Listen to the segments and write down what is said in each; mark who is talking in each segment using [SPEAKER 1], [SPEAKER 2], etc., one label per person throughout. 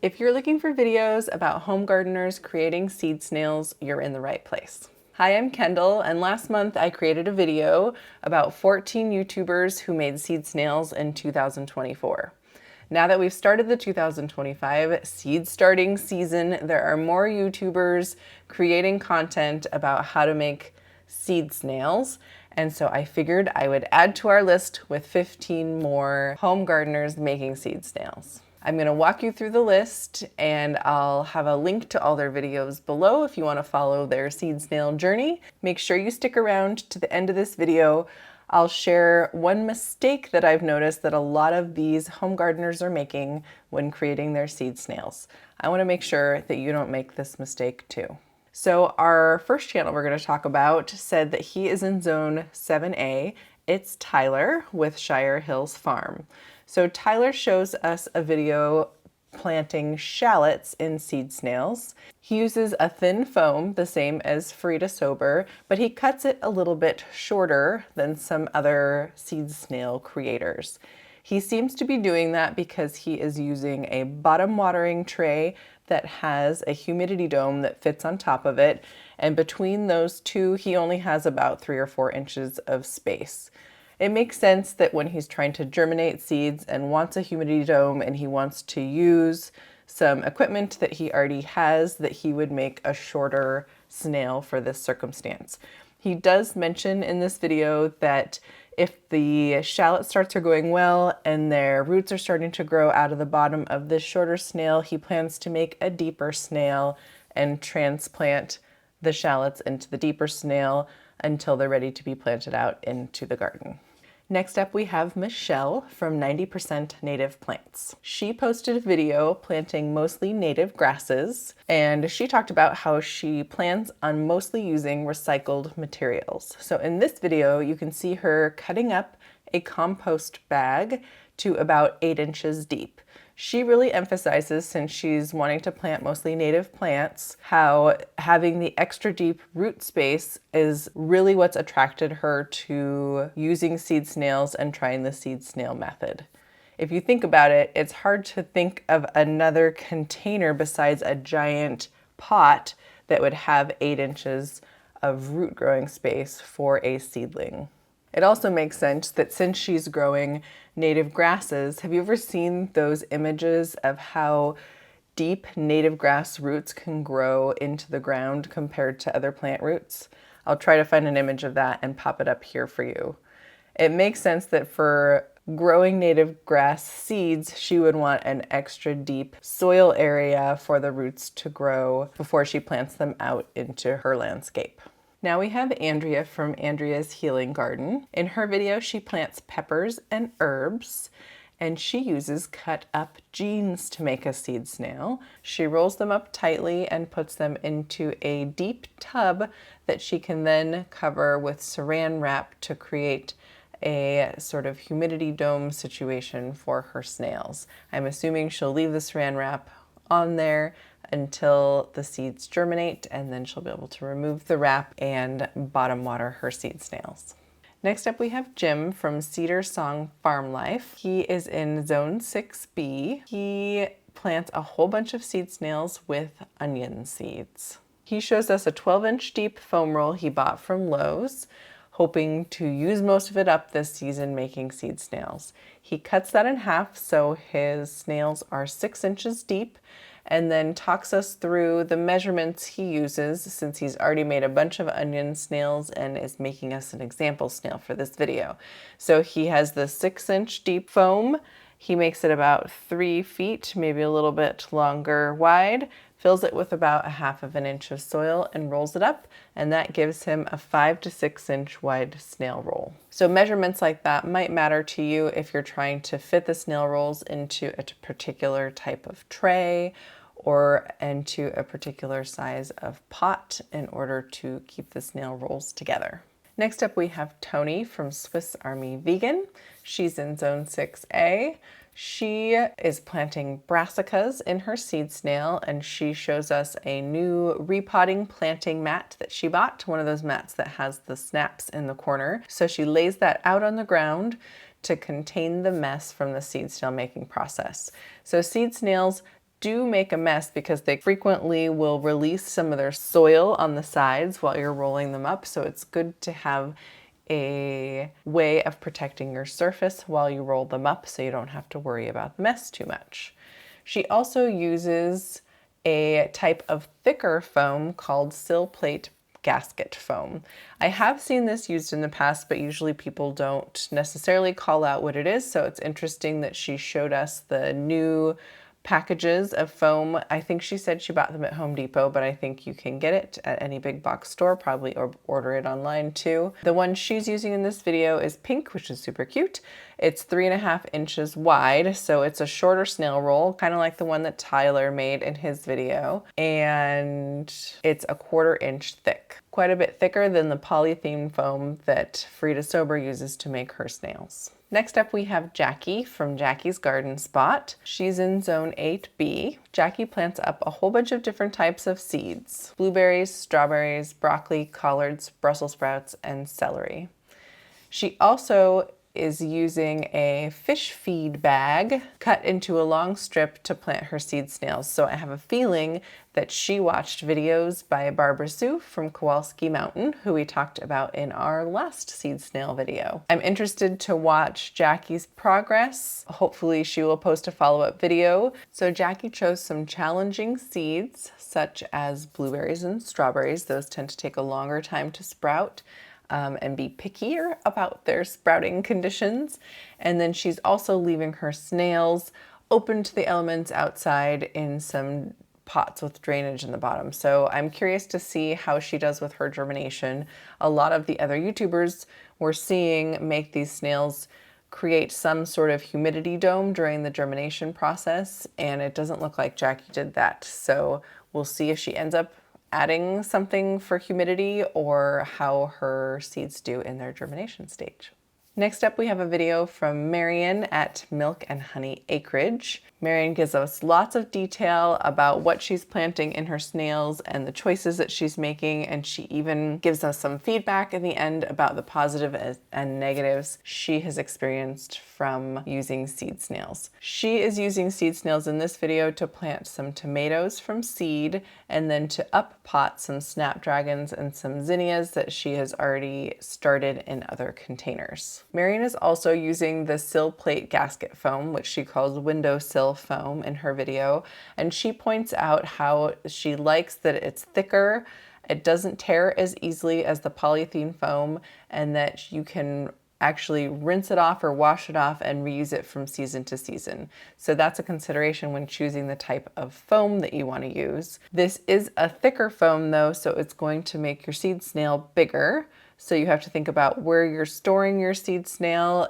[SPEAKER 1] If you're looking for videos about home gardeners creating seed snails, you're in the right place. Hi, I'm Kendall, and last month I created a video about 14 YouTubers who made seed snails in 2024. Now that we've started the 2025 seed starting season, there are more YouTubers creating content about how to make seed snails. And so I figured I would add to our list with 15 more home gardeners making seed snails. I'm going to walk you through the list, and I'll have a link to all their videos below if you want to follow their seed snail journey. Make sure you stick around to the end of this video. I'll share one mistake that I've noticed that a lot of these home gardeners are making when creating their seed snails. I want to make sure that you don't make this mistake too. So our first channel we're going to talk about said that he is in zone 7A. It's Tyler with Shire Hills Farm. So Tyler shows us a video planting shallots in seed snails. He uses a thin foam, the same as Frida Sober, but he cuts it a little bit shorter than some other seed snail creators. He seems to be doing that because he is using a bottom watering tray that has a humidity dome that fits on top of it, and between those two he only has about 3 or 4 inches of space. It makes sense that when he's trying to germinate seeds and wants a humidity dome and he wants to use some equipment that he already has, that he would make a shorter snail for this circumstance. He does mention in this video that if the shallot starts are going well and their roots are starting to grow out of the bottom of this shorter snail, he plans to make a deeper snail and transplant the shallots into the deeper snail until they're ready to be planted out into the garden. Next up we have Michelle from 90% Native Plants. She posted a video planting mostly native grasses, and she talked about how she plans on mostly using recycled materials. So in this video you can see her cutting up a compost bag to about 8 inches deep. She really emphasizes, since she's wanting to plant mostly native plants, how having the extra deep root space is really what's attracted her to using seed snails and trying the seed snail method. If you think about it, it's hard to think of another container besides a giant pot that would have 8 inches of root growing space for a seedling. It also makes sense that since she's growing native grasses, have you ever seen those images of how deep native grass roots can grow into the ground compared to other plant roots? I'll try to find an image of that and pop it up here for you. It makes sense that for growing native grass seeds, she would want an extra deep soil area for the roots to grow before she plants them out into her landscape. Now we have Andrea from Andrea's Healing Garden. In her video, she plants peppers and herbs, and she uses cut up jeans to make a seed snail. She rolls them up tightly and puts them into a deep tub that she can then cover with saran wrap to create a sort of humidity dome situation for her snails. I'm assuming she'll leave the saran wrap on there until the seeds germinate, and then she'll be able to remove the wrap and bottom water her seed snails. Next up we have Jim from Cedar Farm Life. He is in zone 6B. He plants a whole bunch of seed snails with onion seeds. He shows us a 12-inch deep foam roll he bought from Lowe's, hoping to use most of it up this season making seed snails. He cuts that in half so his snails are 6 inches deep, and then talks us through the measurements he uses, since he's already made a bunch of onion snails and is making us an example snail for this video. So he has the 6-inch deep foam. He makes it about 3 feet, maybe a little bit longer wide, fills it with about 1/2 inch of soil and rolls it up, and that gives him a 5 to 6 inch wide snail roll. So measurements like that might matter to you if you're trying to fit the snail rolls into a particular type of tray or into a particular size of pot in order to keep the snail rolls together. Next up we have Tony from Swiss Army Vegan. She's in zone 6A. She is planting brassicas in her seed snail, and she shows us a new repotting planting mat that she bought, one of those mats that has the snaps in the corner. So she lays that out on the ground to contain the mess from the seed snail making process. So seed snails do make a mess because they frequently will release some of their soil on the sides while you're rolling them up. So it's good to have a way of protecting your surface while you roll them up so you don't have to worry about the mess too much. She also uses a type of thicker foam called sill plate gasket foam. I have seen this used in the past, but usually people don't necessarily call out what it is, so it's interesting that she showed us the new packages of foam. I think she said she bought them at Home Depot, but I think you can get it at any big box store, probably, or order it online too. The one she's using in this video is pink, which is super cute. It's 3.5 inches wide, so it's a shorter snail roll, kind of like the one that Tyler made in his video, and it's a 1/4 inch thick. Quite a bit thicker than the polythene foam that Frida Sober uses to make her snails. Next up we have Jacquie from Jacquie's Garden Spot. She's in zone 8B. Jacquie plants up a whole bunch of different types of seeds: blueberries, strawberries, broccoli, collards, Brussels sprouts, and celery. She also is using a fish feed bag cut into a long strip to plant her seed snails. So I have a feeling that she watched videos by Barbara Sue from Kowalski Mountain, who we talked about in our last seed snail video. I'm interested to watch Jacquie's progress. Hopefully she will post a follow-up video. So Jacquie chose some challenging seeds, such as blueberries and strawberries. Those tend to take a longer time to sprout. And be pickier about their sprouting conditions. And then she's also leaving her snails open to the elements outside in some pots with drainage in the bottom. So I'm curious to see how she does with her germination. A lot of the other YouTubers we're seeing make these snails create some sort of humidity dome during the germination process, and it doesn't look like Jacquie did that. So we'll see if she ends up adding something for humidity or how her seeds do in their germination stage. Next up, we have a video from Marion at Milk and Honey Acreage. Marion gives us lots of detail about what she's planting in her snails and the choices that she's making, and she even gives us some feedback in the end about the positive and negatives she has experienced from using seed snails. She is using seed snails in this video to plant some tomatoes from seed and then to up pot some snapdragons and some zinnias that she has already started in other containers. Marion is also using the sill plate gasket foam, which she calls windowsill foam, in her video, and she points out how she likes that it's thicker, it doesn't tear as easily as the polythene foam, and that you can actually rinse it off or wash it off and reuse it from season to season. So that's a consideration when choosing the type of foam that you want to use. This is a thicker foam though, so it's going to make your seed snail bigger. So you have to think about where you're storing your seed snail.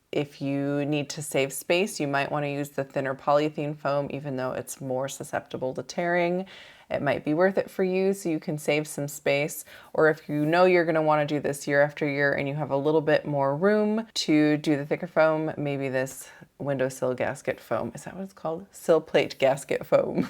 [SPEAKER 1] If you need to save space, you might want to use the thinner polythene foam, even though it's more susceptible to tearing. It might be worth it for you so you can save some space. Or if you know you're going to want to do this year after year and you have a little bit more room to do the thicker foam, maybe this windowsill gasket foam, is that what it's called? Sill plate gasket foam.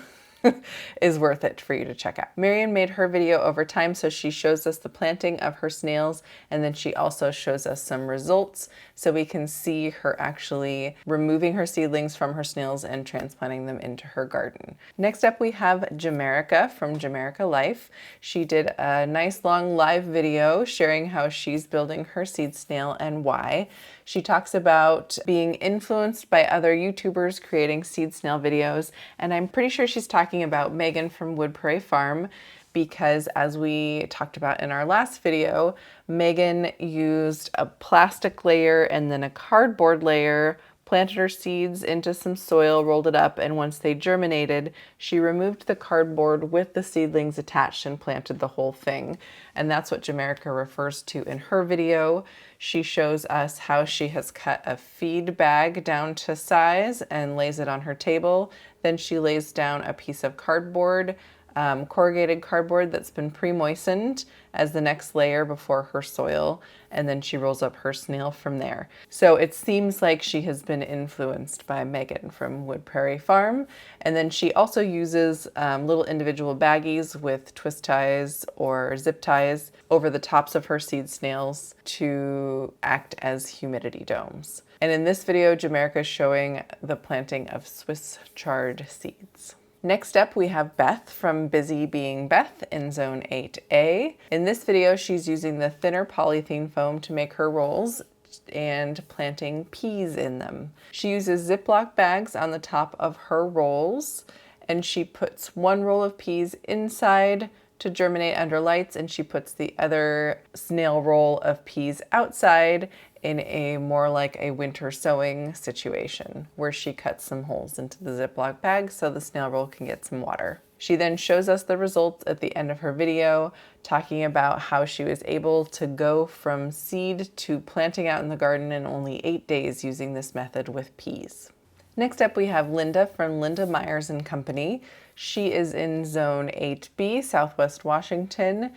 [SPEAKER 1] is worth it for you to check out. Marion made her video over time, so she shows us the planting of her snails, and then she also shows us some results so we can see her actually removing her seedlings from her snails and transplanting them into her garden. Next up we have Jamerica from Jamerica Life. She did a nice long live video sharing how she's building her seed snail and why. She talks about being influenced by other YouTubers creating seed snail videos, and I'm pretty sure she's talking about Megan from Wood Prairie Farm, because as we talked about in our last video, Megan used a plastic layer and then a cardboard layer, planted her seeds into some soil, rolled it up, and once they germinated, she removed the cardboard with the seedlings attached and planted the whole thing. And that's what Jamerica refers to in her video. She shows us how she has cut a feed bag down to size and lays it on her table. Then she lays down a piece of cardboard corrugated cardboard that's been pre-moistened as the next layer before her soil, and then she rolls up her snail from there. So it seems like she has been influenced by Megan from Wood Prairie Farm. And then she also uses little individual baggies with twist ties or zip ties over the tops of her seed snails to act as humidity domes. And in this video, Jamerica is showing the planting of Swiss chard seeds. Next up, we have Beth from Busy Being Beth in Zone 8A. In this video, she's using the thinner polythene foam to make her rolls and planting peas in them. She uses Ziploc bags on the top of her rolls, and she puts one roll of peas inside to germinate under lights, and she puts the other snail roll of peas outside in a more like a winter sowing situation where she cuts some holes into the Ziploc bag so the snail roll can get some water. She then shows us the results at the end of her video, talking about how she was able to go from seed to planting out in the garden in only 8 days using this method with peas. Next up, we have Lynda from Lynda Meyers and Company. She is in Zone 8B, Southwest Washington,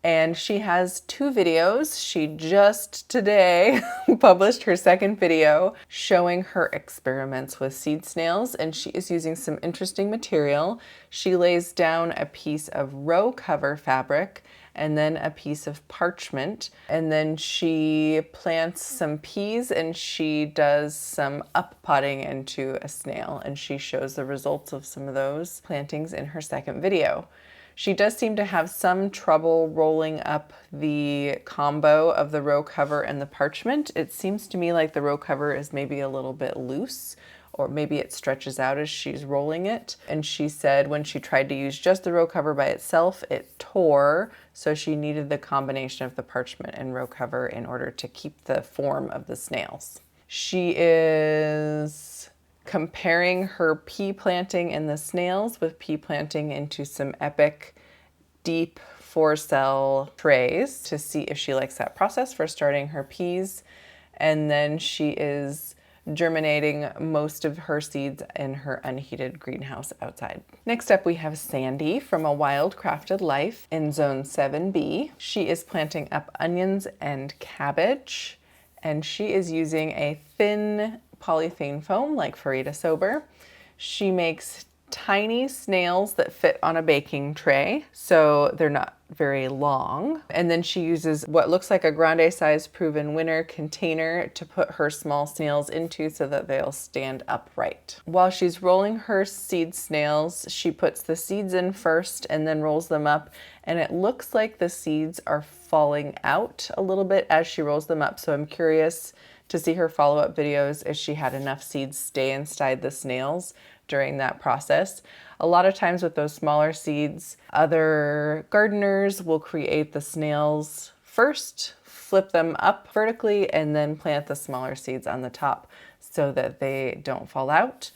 [SPEAKER 1] and she has 2 videos. She just today published her second video showing her experiments with seed snails, and she is using some interesting material. She lays down a piece of row cover fabric and then a piece of parchment, and then she plants some peas and she does some up potting into a snail, and she shows the results of some of those plantings in her second video. She does seem to have some trouble rolling up the combo of the row cover and the parchment. It seems to me like the row cover is maybe a little bit loose, or maybe it stretches out as she's rolling it. And she said when she tried to use just the row cover by itself, it tore, so she needed the combination of the parchment and row cover in order to keep the form of the snails. She is comparing her pea planting in the snails with pea planting into some epic deep 4-cell trays to see if she likes that process for starting her peas. And then she is germinating most of her seeds in her unheated greenhouse outside. Next up, we have Sandy from a WildCrafted Life in Zone 7B. She is planting up onions and cabbage, and she is using a thin polythene foam like Farida Sober. She makes tiny snails that fit on a baking tray, so they're not very long. And then she uses what looks like a grande size Proven Winner container to put her small snails into so that they'll stand upright. While she's rolling her seed snails, she puts the seeds in first and then rolls them up, and it looks like the seeds are falling out a little bit as she rolls them up. So I'm curious to see her follow-up videos if she had enough seeds stay inside the snails during that process. A lot of times with those smaller seeds, other gardeners will create the snails first, flip them up vertically, and then plant the smaller seeds on the top so that they don't fall out.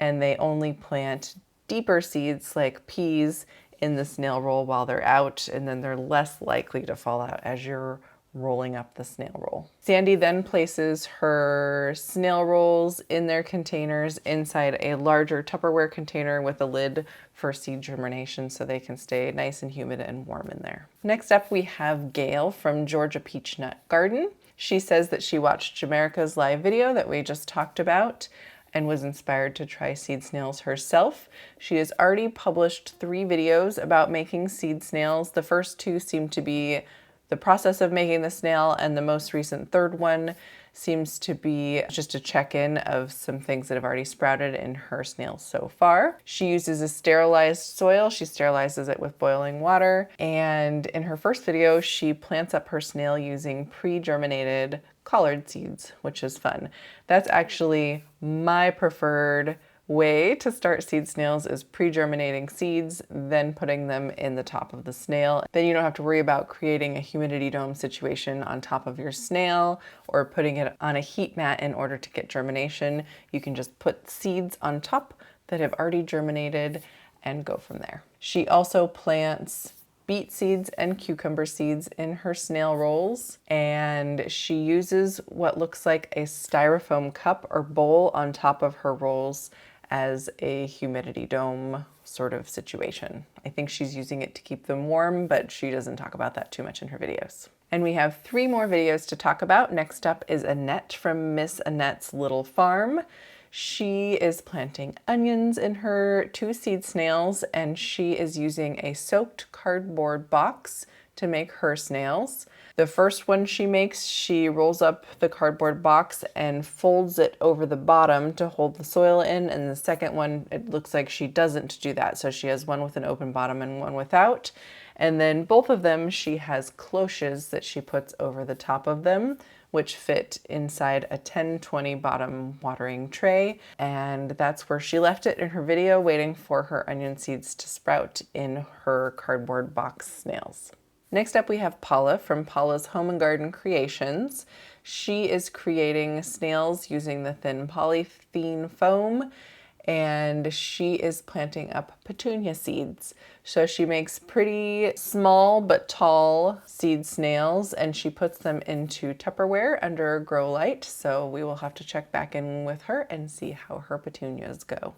[SPEAKER 1] And they only plant deeper seeds like peas in the snail roll while they're out, and then they're less likely to fall out as you're rolling up the snail roll. Sandy then places her snail rolls in their containers inside a larger Tupperware container with a lid for seed germination so they can stay nice and humid and warm in there. Next up, we have Gail from Georgia Peachnut Garden. She says that she watched Jamerica's live video that we just talked about and was inspired to try seed snails herself. She has already published 3 videos about making seed snails. The first 2 seem to be the process of making the snail, and the most recent third one seems to be just a check-in of some things that have already sprouted in her snails so far. She uses a sterilized soil. She sterilizes it with boiling water. And in her first video, she plants up her snail using pre-germinated collard seeds, which is fun. That's actually my preferred way to start seed snails, is pre-germinating seeds, then putting them in the top of the snail. Then you don't have to worry about creating a humidity dome situation on top of your snail or putting it on a heat mat in order to get germination. You can just put seeds on top that have already germinated and go from there. She also plants beet seeds and cucumber seeds in her snail rolls, and she uses what looks like a styrofoam cup or bowl on top of her rolls as a humidity dome sort of situation. I think she's using it to keep them warm, but she doesn't talk about that too much in her videos. And we have 3 more videos to talk about. Next up is Annette from Miss Annette's Little Farm. She is planting onions in her 2 seed snails, and she is using a soaked cardboard box to make her snails. The first one she makes, she rolls up the cardboard box and folds it over the bottom to hold the soil in, and the second one, it looks like she doesn't do that. So she has one with an open bottom and one without. And then both of them, she has cloches that she puts over the top of them, which fit inside a 10-20 bottom watering tray. And that's where she left it in her video, waiting for her onion seeds to sprout in her cardboard box snails. Next up, we have Paula from Paula's Home and Garden Creations. She is creating snails using the thin polythene foam, and she is planting up petunia seeds. So she makes pretty small but tall seed snails, and she puts them into Tupperware under grow light. So we will have to check back in with her and see how her petunias go.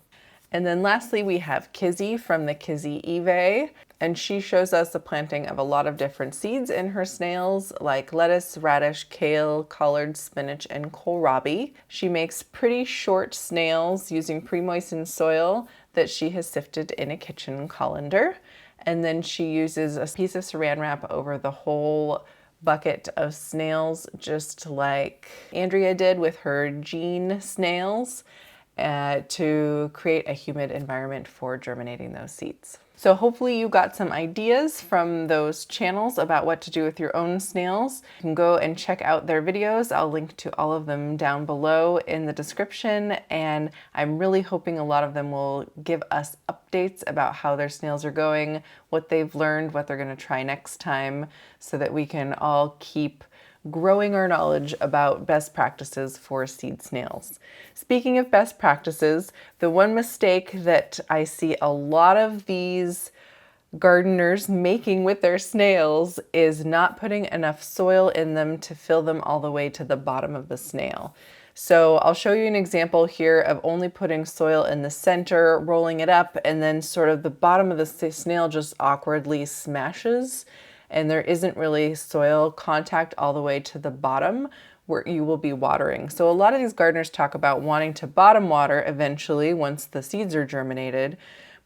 [SPEAKER 1] And then lastly, we have Kizzy from the Kizzy Evae, and she shows us the planting of a lot of different seeds in her snails, like lettuce, radish, kale, collard, spinach, and kohlrabi. She makes pretty short snails using pre-moistened soil that she has sifted in a kitchen colander. And then she uses a piece of saran wrap over the whole bucket of snails, just like Andrea did with her Jean snails, to create a humid environment for germinating those seeds. So hopefully you got some ideas from those channels about what to do with your own snails. You can go and check out their videos. I'll link to all of them down below in the description, and I'm really hoping a lot of them will give us updates about how their snails are going, what they've learned, what they're going to try next time, so that we can all keep growing our knowledge about best practices for seed snails. Speaking of best practices, the one mistake that I see a lot of these gardeners making with their snails is not putting enough soil in them to fill them all the way to the bottom of the snail. So I'll show you an example here of only putting soil in the center, rolling it up, and then sort of the bottom of the snail just awkwardly smashes, and there isn't really soil contact all the way to the bottom where you will be watering. So a lot of these gardeners talk about wanting to bottom water eventually once the seeds are germinated,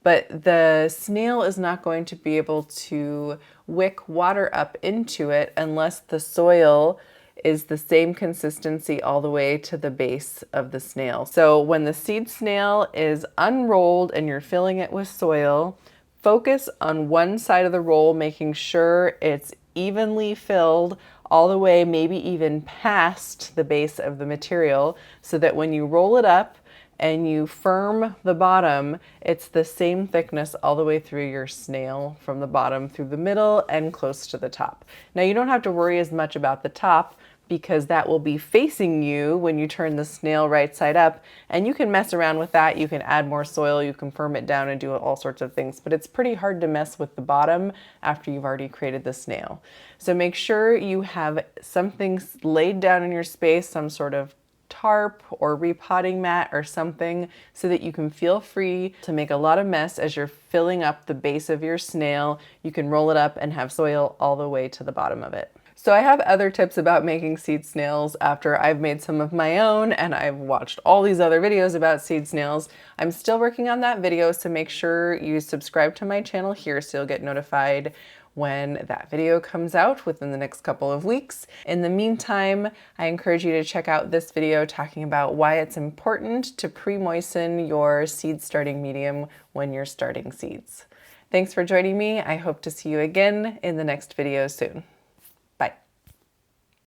[SPEAKER 1] but the snail is not going to be able to wick water up into it unless the soil is the same consistency all the way to the base of the snail. So when the seed snail is unrolled and you're filling it with soil, focus on one side of the roll, making sure it's evenly filled all the way, maybe even past the base of the material, so that when you roll it up and you firm the bottom, it's the same thickness all the way through your snail, from the bottom through the middle and close to the top. Now you don't have to worry as much about the top, because that will be facing you when you turn the snail right side up, and you can mess around with that. You can add more soil, you can firm it down and do all sorts of things, but it's pretty hard to mess with the bottom after you've already created the snail. So make sure you have something laid down in your space, some sort of tarp or repotting mat or something, so that you can feel free to make a lot of mess as you're filling up the base of your snail. You can roll it up and have soil all the way to the bottom of it. So I have other tips about making seed snails after I've made some of my own, and I've watched all these other videos about seed snails. I'm still working on that video, so make sure you subscribe to my channel here so you'll get notified when that video comes out within the next couple of weeks. In the meantime, I encourage you to check out this video talking about why it's important to pre-moisten your seed starting medium when you're starting seeds. Thanks for joining me. I hope to see you again in the next video soon.